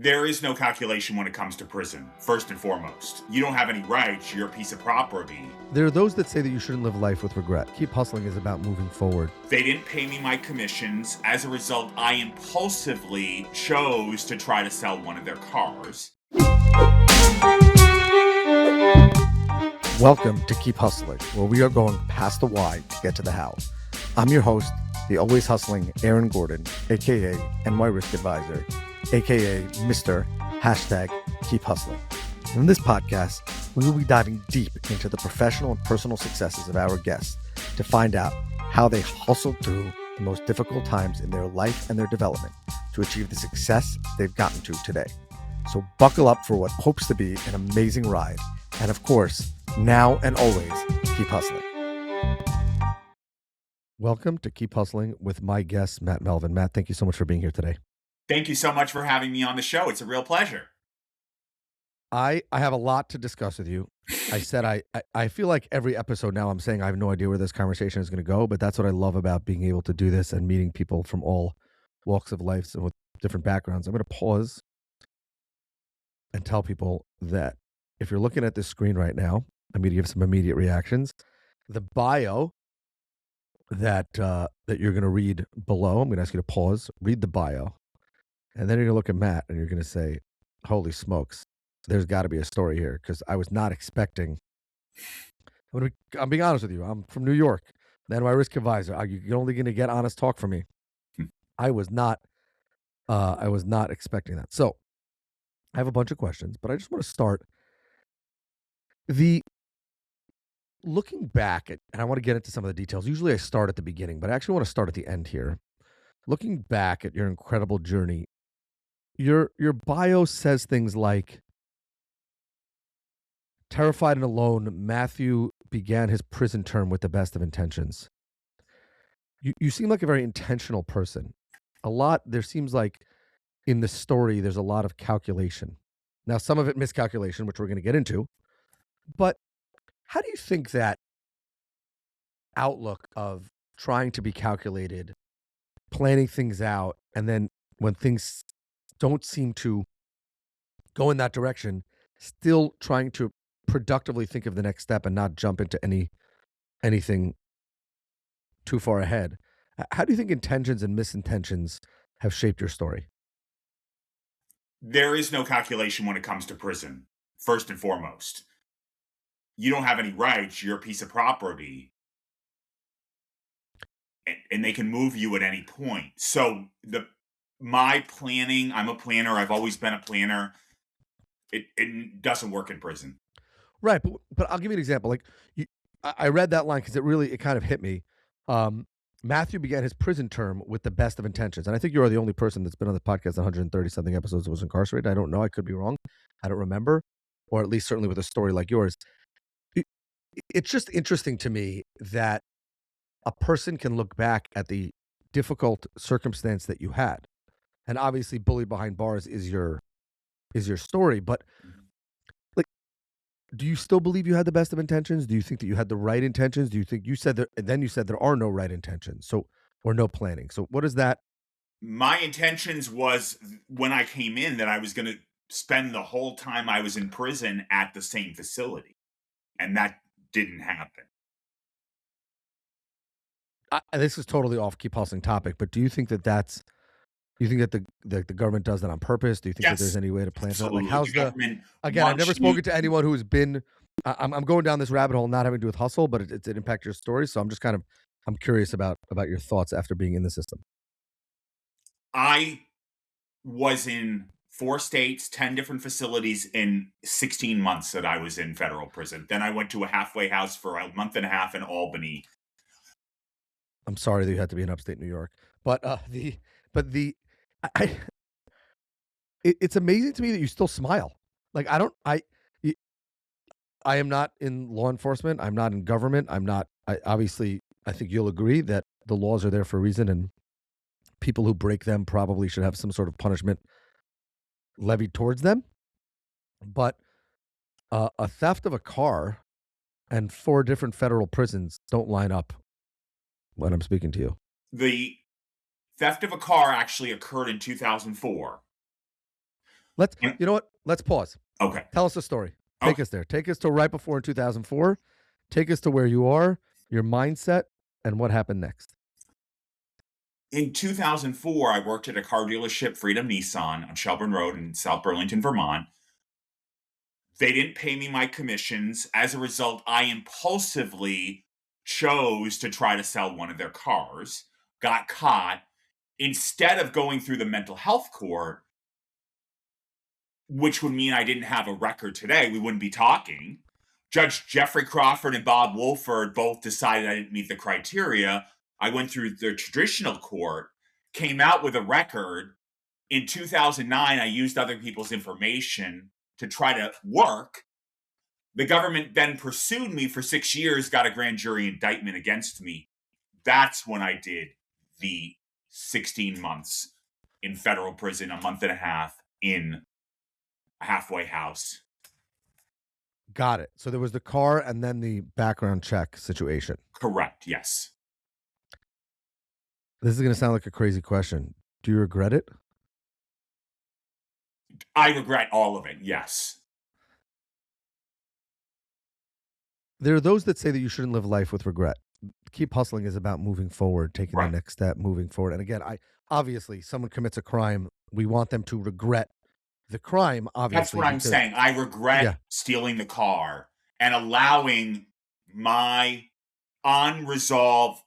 There is no calculation when it comes to prison, first and foremost. You don't have any rights, you're a piece of property. There are those that say that you shouldn't live life with regret. Keep Hustling is about moving forward. They didn't pay me my commissions. As a result, I impulsively chose to try to sell one of their cars. Welcome to Keep Hustling, where we are going past the why to get to the how. I'm your host, the always hustling Aaron Gordon, aka NY Risk Advisor, aka Mr. #Keep Hustling. In this podcast, we will be diving deep into the professional and personal successes of our guests to find out how they hustled through the most difficult times in their life and their development to achieve the success they've gotten to today. So buckle up for what hopes to be an amazing ride. And of course, now and always, keep hustling. Welcome to Keep Hustling with my guest, Matt Melvin. Matt, thank you so much for being here today. Thank you so much for having me on the show. It's a real pleasure. I have a lot to discuss with you. I said I feel like every episode now I'm saying I have no idea where this conversation is going to go, but that's what I love about being able to do this and meeting people from all walks of life and with different backgrounds. I'm going to pause and tell people that if you're looking at this screen right now, I'm going to give some immediate reactions. The bio that you're going to read below, I'm going to ask you to pause, read the bio, and then you're going to look at Matt and you're going to say, holy smokes, there's got to be a story here, because I was not expecting. I'm being honest with you. I'm from New York. Then my risk advisor. You're only going to get honest talk from me. I was not expecting that. So I have a bunch of questions, but I just want to start looking back at, and I want to get into some of the details. Usually I start at the beginning, but I actually want to start at the end here. Looking back at your incredible journey, your bio says things like, terrified and alone, Matthew began his prison term with the best of intentions. You seem like a very intentional person. There seems like in the story, there's a lot of calculation. Now, some of it miscalculation, which we're going to get into. But how do you think that outlook of trying to be calculated, planning things out, and then when things don't seem to go in that direction, still trying to productively think of the next step and not jump into anything too far ahead? How do you think intentions and misintentions have shaped your story? There is no calculation when it comes to prison, first and foremost. You don't have any rights, you're a piece of property. And they can move you at any point. So my planning, I'm a planner, I've always been a planner. It doesn't work in prison. Right, but I'll give you an example. Like I read that line because it kind of hit me. Matthew began his prison term with the best of intentions, and I think you are the only person that's been on the podcast 130 something episodes that was incarcerated. I don't know. I could be wrong. I don't remember, or at least certainly with a story like yours. It's just interesting to me that a person can look back at the difficult circumstance that you had, and obviously, bullied behind bars is your story, but. Do you still believe you had the best of intentions? Do you think that you had the right intentions? Do you think you said there are no right intentions, or no planning? So what is that? My intentions was when I came in that I was going to spend the whole time I was in prison at the same facility, and that didn't happen. This is totally off Keep Hustling topic, but do you think that the government does that on purpose? Do you think that there's any way to plan that? Like, how's again? I've never spoken to anyone who has been. I'm going down this rabbit hole, not having to do with hustle, but it impacts your story. So I'm just I'm curious about your thoughts after being in the system. I was in 4 states, 10 different facilities in 16 months that I was in federal prison. Then I went to a halfway house for a month and a half in Albany. I'm sorry that you had to be in upstate New York, but it's amazing to me that you still smile. Like, I am not in law enforcement. I'm not in government. Obviously, I think you'll agree that the laws are there for a reason, and people who break them probably should have some sort of punishment levied towards them. But a theft of a car and 4 different federal prisons don't line up when I'm speaking to you. The theft of a car actually occurred in 2004. And- You know what? Let's pause. Okay. Tell us a story. Take Okay. us there. Take us to right before in 2004. Take us to where you are, your mindset, and what happened next. In 2004, I worked at a car dealership, Freedom Nissan, on Shelburne Road in South Burlington, Vermont. They didn't pay me my commissions. As a result, I impulsively chose to try to sell one of their cars, got caught. Instead of going through the mental health court, which would mean I didn't have a record today, we wouldn't be talking. Judge Jeffrey Crawford and Bob Wolford both decided I didn't meet the criteria. I went through the traditional court, came out with a record. In 2009, I used other people's information to try to work. The government then pursued me for 6 years, got a grand jury indictment against me. That's when I did the 16 months in federal prison, a month and a half in a halfway house. Got it. So there was the car and then the background check situation. Correct, yes. This is going to sound like a crazy question. Do you regret it? I regret all of it, yes. There are those that say that you shouldn't live life with regret. Keep hustling is about moving forward, taking Right. the next step, moving forward. And again, obviously someone commits a crime, we want them to regret the crime, obviously. That's what I'm saying. I regret stealing the car and allowing my unresolved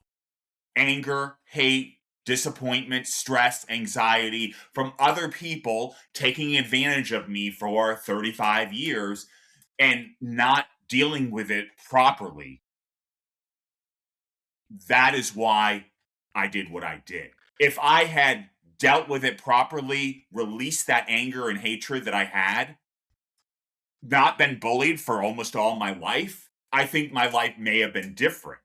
anger, hate, disappointment, stress, anxiety from other people taking advantage of me for 35 years and not dealing with it properly. That is why I did what I did. If I had dealt with it properly, released that anger and hatred that I had, not been bullied for almost all my life, I think my life may have been different.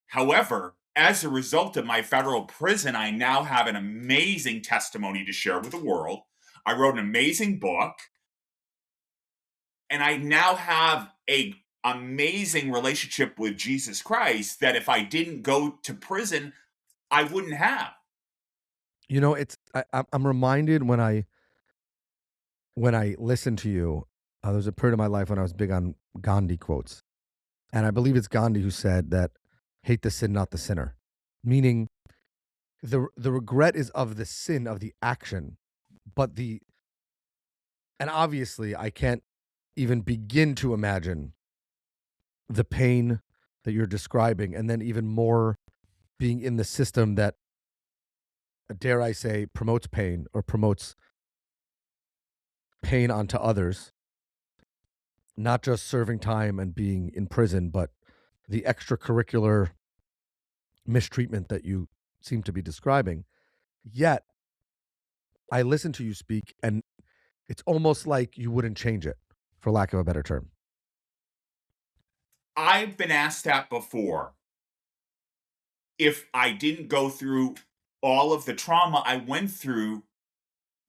However, as a result of my federal prison, I now have an amazing testimony to share with the world. I wrote an amazing book, and I now have a amazing relationship with Jesus Christ that if I didn't go to prison, I wouldn't have. You know, I'm reminded when I listen to you. There was a period of my life when I was big on Gandhi quotes, and I believe it's Gandhi who said that hate the sin, not the sinner, meaning the regret is of the sin of the action, but and obviously I can't even begin to imagine the pain that you're describing, and then even more being in the system that, dare I say, promotes pain or promotes pain onto others, not just serving time and being in prison, but the extracurricular mistreatment that you seem to be describing. Yet, I listen to you speak, and it's almost like you wouldn't change it, for lack of a better term. I've been asked that before. If I didn't go through all of the trauma I went through,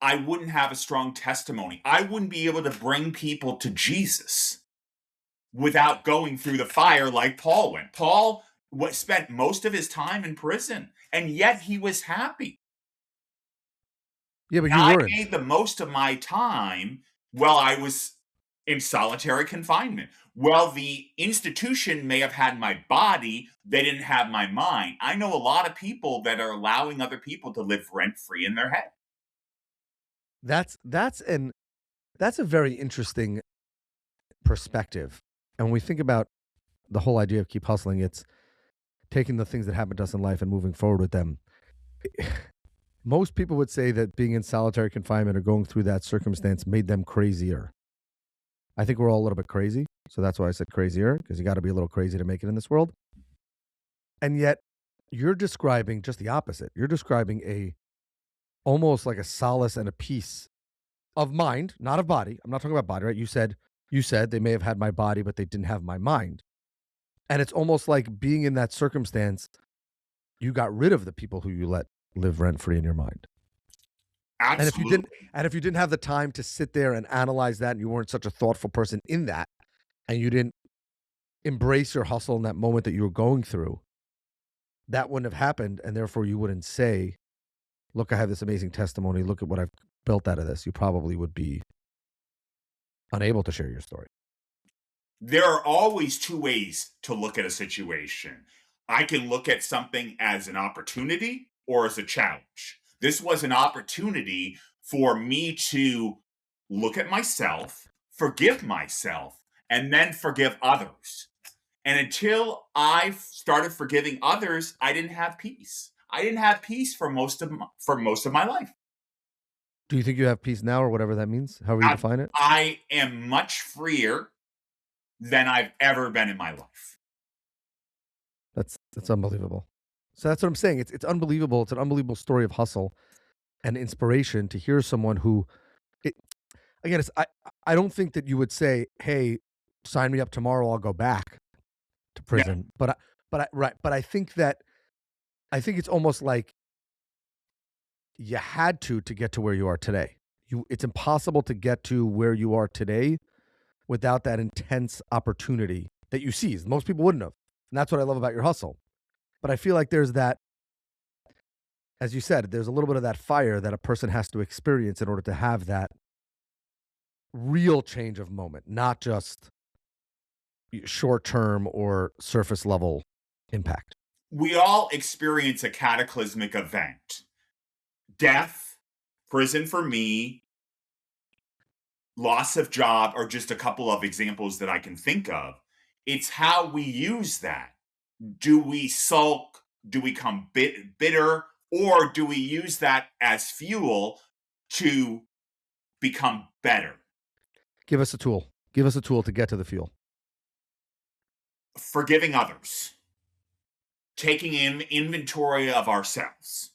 I wouldn't have a strong testimony. I wouldn't be able to bring people to Jesus without going through the fire like Paul went. Paul spent most of his time in prison, and yet he was happy. Yeah, but And you I weren't. made the most of my time while I was in solitary confinement. Well, the institution may have had my body, they didn't have my mind. I know a lot of people that are allowing other people to live rent free in their head. That's a very interesting perspective. And when we think about the whole idea of keep hustling, it's taking the things that happen to us in life and moving forward with them. Most people would say that being in solitary confinement or going through that circumstance made them crazier. I think we're all a little bit crazy. So that's why I said crazier, because you got to be a little crazy to make it in this world. And yet you're describing just the opposite. You're describing almost like a solace and a peace of mind, not of body. I'm not talking about body, right? You said they may have had my body, but they didn't have my mind. And it's almost like being in that circumstance, you got rid of the people who you let live rent free in your mind. Absolutely. And if you didn't have the time to sit there and analyze that, and you weren't such a thoughtful person in that, and you didn't embrace your hustle in that moment that you were going through, that wouldn't have happened. And therefore you wouldn't say, look, I have this amazing testimony. Look at what I've built out of this, you probably would be unable to share your story. There are always two ways to look at a situation. I can look at something as an opportunity or as a challenge. This was an opportunity for me to look at myself, forgive myself, and then forgive others. And until I started forgiving others, I didn't have peace. I didn't have peace for most of my life. Do you think you have peace now or whatever that means? However you I, define it? I am much freer than I've ever been in my life. That's unbelievable. So that's what I'm saying. It's unbelievable. It's an unbelievable story of hustle and inspiration to hear someone who it again, I don't think that you would say, "Hey, sign me up tomorrow, I'll go back to No, prison." But I think that I think it's almost like you had to get to where you are today. It's impossible to get to where you are today without that intense opportunity that you seized. Most people wouldn't have. And that's what I love about your hustle. But I feel like there's that, as you said, there's a little bit of that fire that a person has to experience in order to have that real change of moment, not just short term or surface level impact. we all experience a cataclysmic event. Death, prison for me, loss of job are just a couple of examples that I can think of. It's how we use that. Do we sulk? Do we become bitter? Or do we use that as fuel to become better? Give us a tool. Give us a tool to get to the fuel. Forgiving others, taking in inventory of ourselves.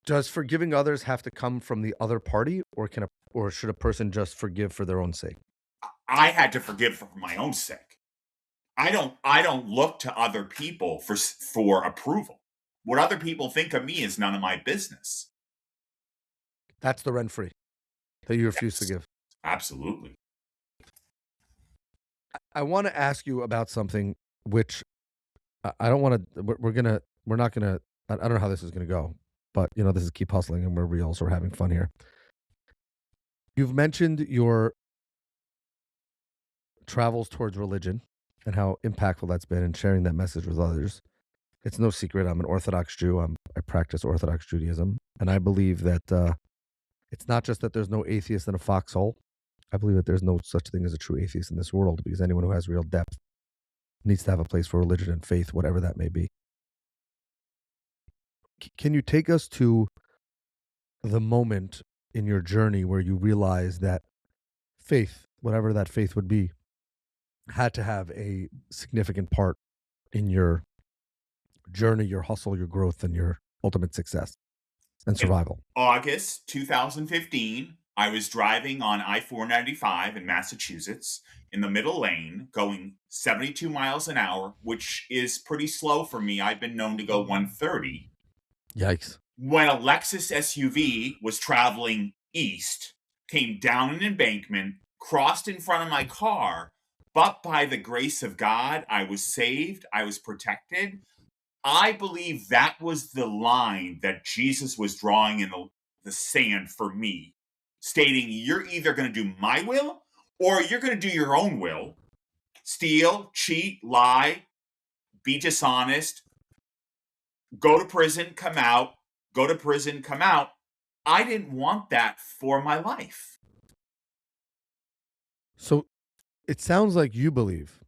Does forgiving others have to come from the other party, or or should a person just forgive for their own sake? I had to forgive for my own sake. I don't look to other people for approval. What other people think of me is none of my business. That's the rent free that you refuse to Yes, give. absolutely. I want to ask you about something which I don't want to. We're not gonna. I don't know how this is gonna go, but this is keep hustling and we're real, so we're having fun here. You've mentioned your travels towards religion and how impactful that's been and sharing that message with others. It's no secret. I'm an Orthodox Jew. I practice Orthodox Judaism, and I believe that it's not just that there's no atheist in a foxhole. I believe that there's no such thing as a true atheist in this world because anyone who has real depth needs to have a place for religion and faith, whatever that may be. Can you take us to the moment in your journey where you realize that faith, whatever that faith would be, had to have a significant part in your journey, your hustle, your growth, and your ultimate success and In survival? August 2015, I was driving on I 495 in Massachusetts in the middle lane going 72 miles an hour, which is pretty slow for me. I've been known to go 130. Yikes. When a Lexus SUV was traveling east, came down an embankment, crossed in front of my car, but by the grace of God, I was saved, I was protected. I believe that was the line that Jesus was drawing in the sand for me, stating, you're either going to do my will or you're going to do your own will, steal, cheat, lie, be dishonest, go to prison, come out, go to prison, come out. I didn't want that for my life. So it sounds like you believe,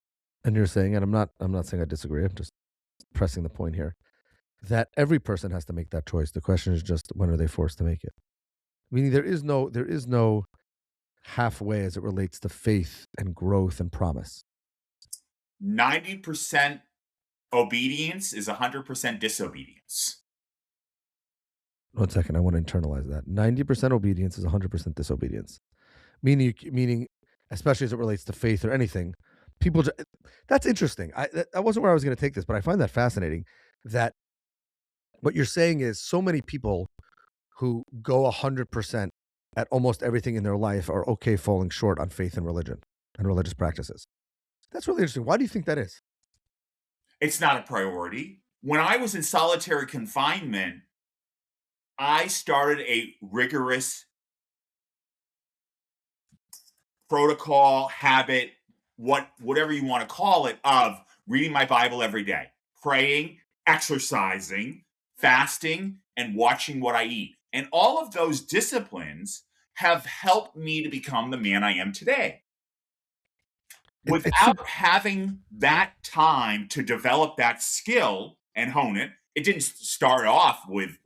and you're saying, and I'm not saying I disagree, I'm just pressing the point here, that every person has to make that choice. The question is just when are they forced to make it? Meaning there is no halfway as it relates to faith and growth and promise. 90% obedience is 100% disobedience. 1 second, I want to internalize that. 90% obedience is 100% disobedience. Meaning, especially as it relates to faith or anything, people. That's interesting. That wasn't where I was going to take this, but I find that fascinating. That what you're saying is so many people who go 100% at almost everything in their life are okay falling short on faith and religion and religious practices. That's really interesting. Why do you think that is? It's not a priority. When I was in solitary confinement, I started a rigorous protocol, habit, whatever you want to call it, of reading my Bible every day, praying, exercising, fasting, and watching what I eat. And all of those disciplines have helped me to become the man I am today. It's super. Without having that time to develop that skill and hone it, it didn't start off with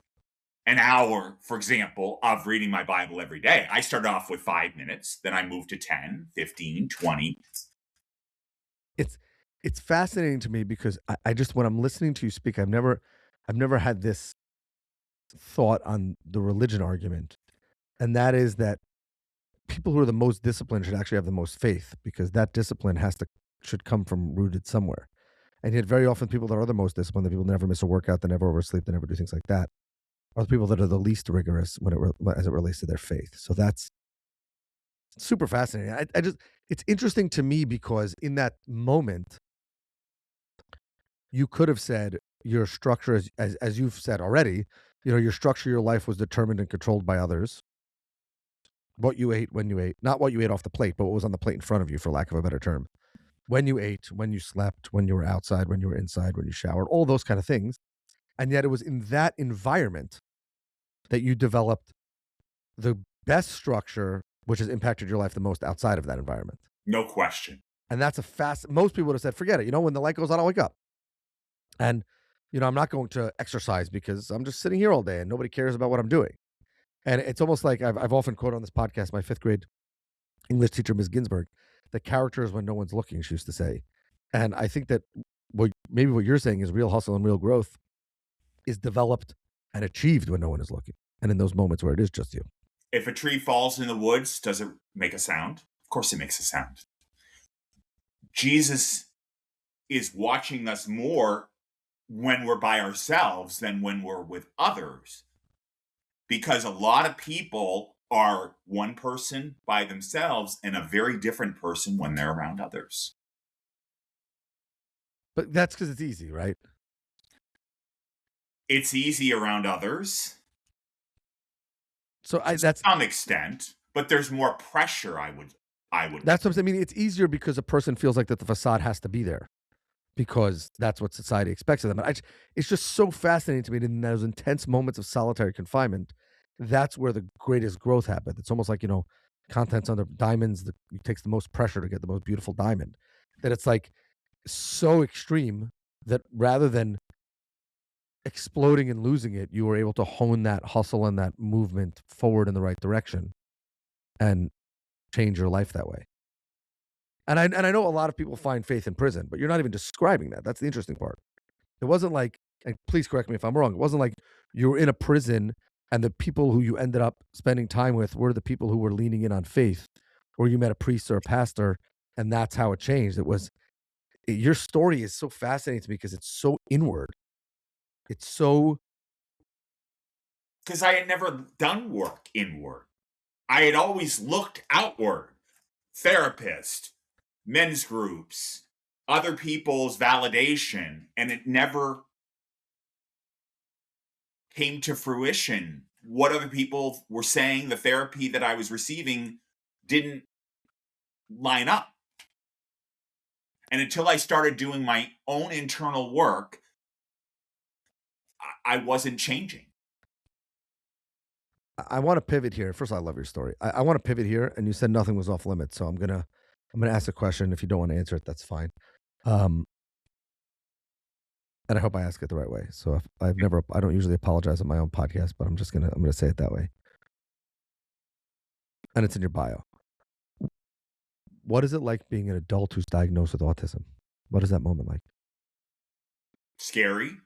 an hour, for example, of reading my Bible every day. I started off with 5 minutes, then I moved to 10, 15, 20. It's it's fascinating to me because I just when I'm listening to you speak, I've never had this thought on the religion argument, and that is that people who are the most disciplined should actually have the most faith because that discipline has to should come from rooted somewhere. And yet, very often, people that are the most disciplined, the people who never miss a workout, they never oversleep, they never do things like that, are the people that are the least rigorous as it relates to their faith. So that's super fascinating. I just it's interesting to me because in that moment, you could have said your structure, as you've said already, your structure, your life was determined and controlled by others. What you ate, when you ate, not what you ate off the plate, but what was on the plate in front of you, for lack of a better term. When you ate, when you slept, when you were outside, when you were inside, when you showered, all those kind of things. And yet it was in that environment that you developed the best structure, which has impacted your life the most outside of that environment. No question. And that's most people would have said, forget it. When the light goes on, I'll wake up. And, I'm not going to exercise because I'm just sitting here all day and nobody cares about what I'm doing. And it's almost like I've often quoted on this podcast my fifth grade English teacher, Ms. Ginsburg, the character is when no one's looking, she used to say. And I think that maybe what you're saying is real hustle and real growth is developed and achieved when no one is looking. And in those moments where it is just you. If a tree falls in the woods, does it make a sound? Of course it makes a sound. Jesus is watching us more when we're by ourselves than when we're with others. Because a lot of people are one person by themselves and a very different person when they're around others. But that's because it's easy, right? It's easy around others. So to some extent, but there's more pressure. I would. That's what I'm saying. I mean, it's easier because a person feels like that the facade has to be there, because that's what society expects of them. And it's just so fascinating to me that in those intense moments of solitary confinement, that's where the greatest growth happens. It's almost like contents under diamonds. It takes the most pressure to get the most beautiful diamond. That it's like so extreme that rather than exploding and losing it, you were able to hone that hustle and that movement forward in the right direction and change your life that way. And I know a lot of people find faith in prison, but you're not even describing that. That's the interesting part. It wasn't like, and please correct me if I'm wrong, it wasn't like you were in a prison and the people who you ended up spending time with were the people who were leaning in on faith, or you met a priest or a pastor and that's how it changed. Your story is so fascinating to me because it's so inward. It's so. Because I had never done work inward. I had always looked outward. Therapist, men's groups, other people's validation, and it never came to fruition. What other people were saying, the therapy that I was receiving didn't line up. And until I started doing my own internal work, I wasn't changing. I want to pivot here. First of all, I love your story. I want to pivot here, and you said nothing was off limits, so I'm gonna ask a question. If you don't want to answer it, that's fine. And I hope I ask it the right way. So if I don't usually apologize on my own podcast, but I'm gonna say it that way. And it's in your bio. What is it like being an adult who's diagnosed with autism? What is that moment like? Scary.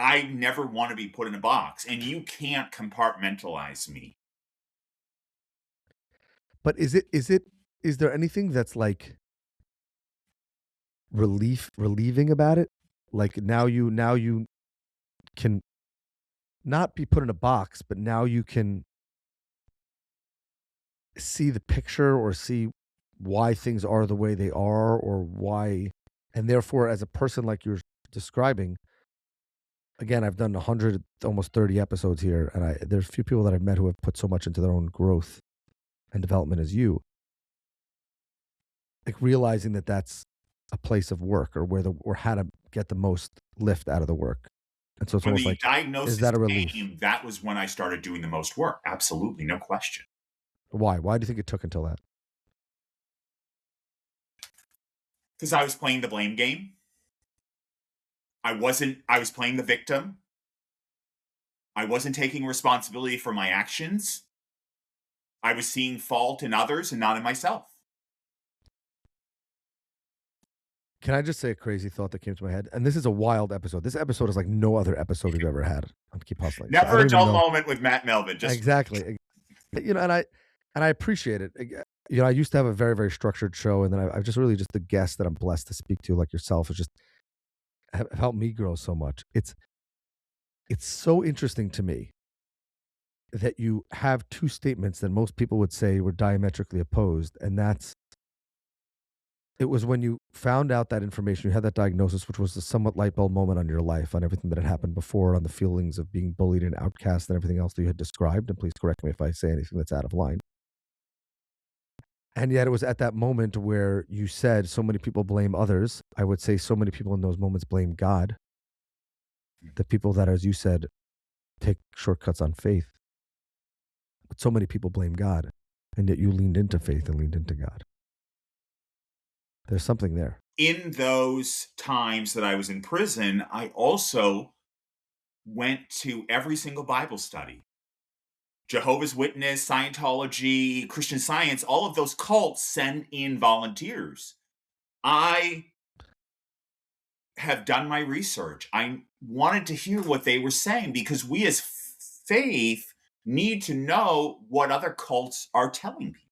I never want to be put in a box, and you can't compartmentalize me. But is there anything that's like relieving about it? Like now you can not be put in a box, but now you can see the picture or see why things are the way they are, or why, and therefore as a person like you're describing, again, I've done 100, almost 30 episodes here, and there's a few people that I've met who have put so much into their own growth and development as you. Like realizing that that's a place of work, or or how to get the most lift out of the work. And so it's When almost the like, is diagnosis that a relief? came, that was when I started doing the most work. Absolutely, no question. Why? Why do you think it took until that? Because I was playing the blame game. I was playing the victim. I wasn't taking responsibility for my actions. I was seeing fault in others and not in myself. Can I just say a crazy thought that came to my head? And this is a wild episode. This episode is like no other episode we've ever had on Keep Hustling. So I Never don't a even dull know moment with Matt Melvin. Just exactly. And I appreciate it. I used to have a very, very structured show, and then I've just really just the guests that I'm blessed to speak to, like yourself, has just have helped me grow so much. It's so interesting to me that you have two statements that most people would say were diametrically opposed, and that's it was when you found out that information, you had that diagnosis, which was a somewhat light bulb moment on your life, on everything that had happened before, on the feelings of being bullied and outcast, and everything else that you had described. And please correct me if I say anything that's out of line. And yet it was at that moment where you said so many people blame others. I would say so many people in those moments blame God. The people that, as you said, take shortcuts on faith. But so many people blame God. And yet you leaned into faith and leaned into God. There's something there. in those times that I was in prison, I also went to every single Bible study. Jehovah's Witness, Scientology, Christian Science, all of those cults send in volunteers. I have done my research. I wanted to hear what they were saying because we as faith need to know what other cults are telling people.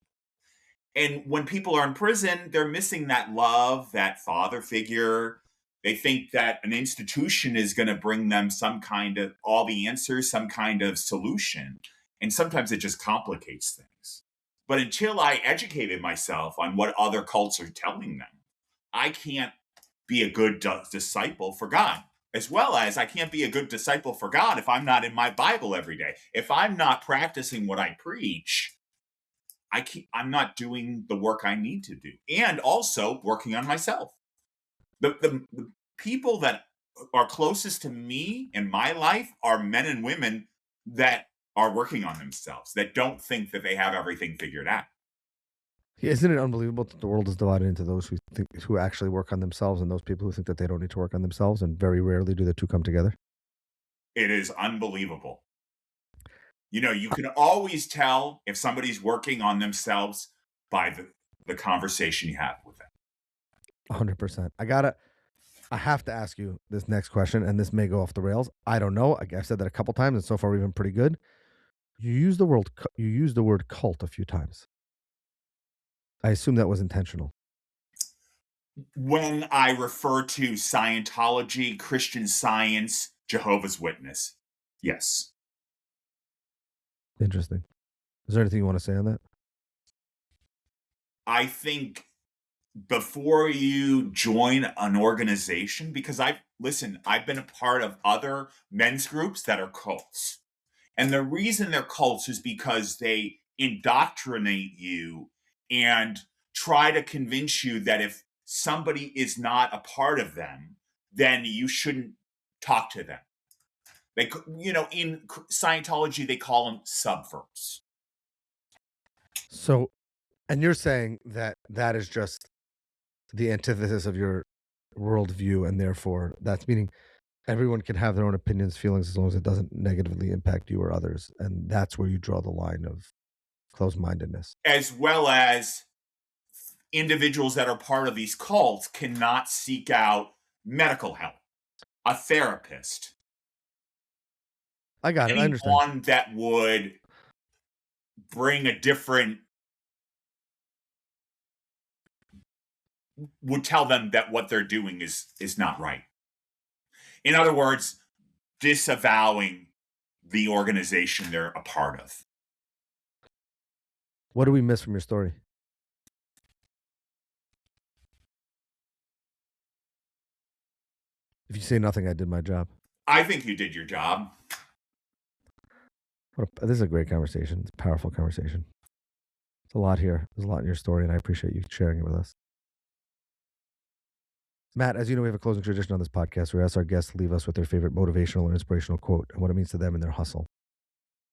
And when people are in prison, they're missing that love, that father figure. They think that an institution is going to bring them some kind of all the answers, some kind of solution. And sometimes it just complicates things. But until I educated myself on what other cults are telling them, I can't be a good disciple for God. As well as I can't be a good disciple for God if I'm not in my Bible every day. If I'm not practicing what I preach, I'm not doing the work I need to do. And also working on myself. The people that are closest to me in my life are men and women that are working on themselves, that don't think that they have everything figured out. Yeah, isn't it unbelievable that the world is divided into those who actually work on themselves and those people who think that they don't need to work on themselves, and very rarely do the two come together? It is unbelievable. You know, you can always tell if somebody's working on themselves by the conversation you have with them. 100%. I have to ask you this next question, and this may go off the rails. I don't know. I've said that a couple times, and so far we've been pretty good. You used the word cult a few times. I assume that was intentional. When I refer to Scientology, Christian Science, Jehovah's Witness, yes. Interesting. Is there anything you want to say on that? I think before you join an organization, because I've been a part of other men's groups that are cults. And the reason they're cults is because they indoctrinate you and try to convince you that if somebody is not a part of them, then you shouldn't talk to them. They, in Scientology, they call them subverts. So, and you're saying that that is just the antithesis of your worldview, and therefore that's meaning everyone can have their own opinions, feelings, as long as it doesn't negatively impact you or others, and that's where you draw the line of closed-mindedness. As well as individuals that are part of these cults cannot seek out medical help, a therapist, I got it. I understand. anyone that would bring a different, would tell them that what they're doing is not right. In other words, disavowing the organization they're a part of. What do we miss from your story? If you say nothing, I did my job. I think you did your job. This is a great conversation. It's a powerful conversation. There's a lot here. There's a lot in your story, and I appreciate you sharing it with us. Matt, as you know, we have a closing tradition on this podcast where we ask our guests to leave us with their favorite motivational or inspirational quote and what it means to them in their hustle.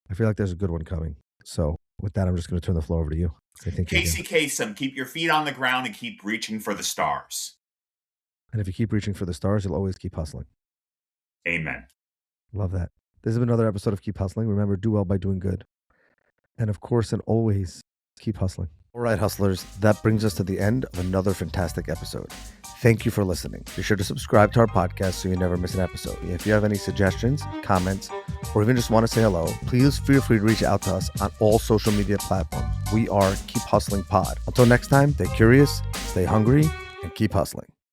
I feel like there's a good one coming. So with that, I'm just going to turn the floor over to you. Say thank you again. Casey Kasem, keep your feet on the ground and keep reaching for the stars. And if you keep reaching for the stars, you'll always keep hustling. Amen. Love that. This has been another episode of Keep Hustling. Remember, do well by doing good. And of course, and always, keep hustling. All right, hustlers, that brings us to the end of another fantastic episode. Thank you for listening. Be sure to subscribe to our podcast so you never miss an episode. If you have any suggestions, comments, or even just want to say hello, please feel free to reach out to us on all social media platforms. We are Keep Hustling Pod. Until next time, stay curious, stay hungry, and keep hustling.